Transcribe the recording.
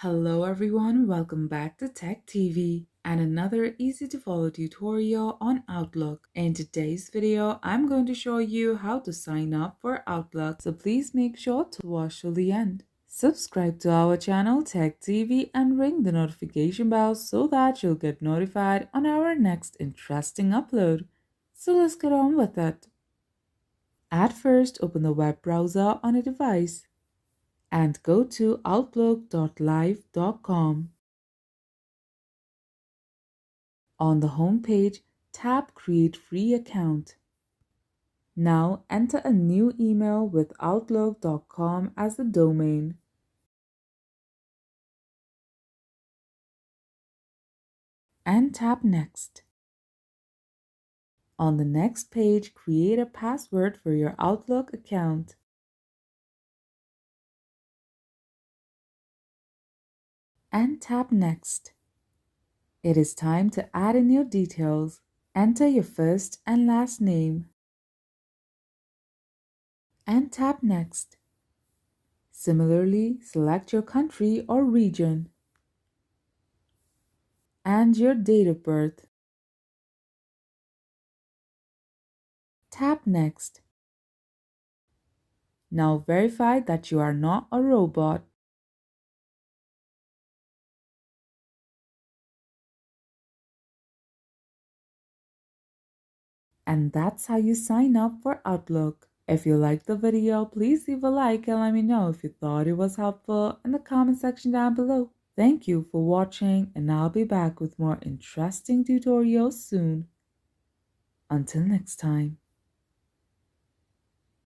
Hello everyone, welcome back to Tech TV and another easy to follow tutorial on Outlook. In today's video, I'm going to show you how to sign up for Outlook, so please make sure to watch till the end. Subscribe to our channel Tech TV and ring the notification bell so that you'll get notified on our next interesting upload. So let's get on with it. At first, open the web browser on a device and go to outlook.live.com. On the home page, tap Create Free Account. Now enter a new email with outlook.com as the domain. And tap Next. On the next page, create a password for your Outlook account. And tap Next. It is time to add in your details. Enter your first and last name. And tap Next. Similarly, select your country or region and your date of birth. Tap Next. Now verify that you are not a robot. And that's how you sign up for Outlook. If you liked the video, please leave a like and let me know if you thought it was helpful in the comment section down below. Thank you for watching, and I'll be back with more interesting tutorials soon. Until next time.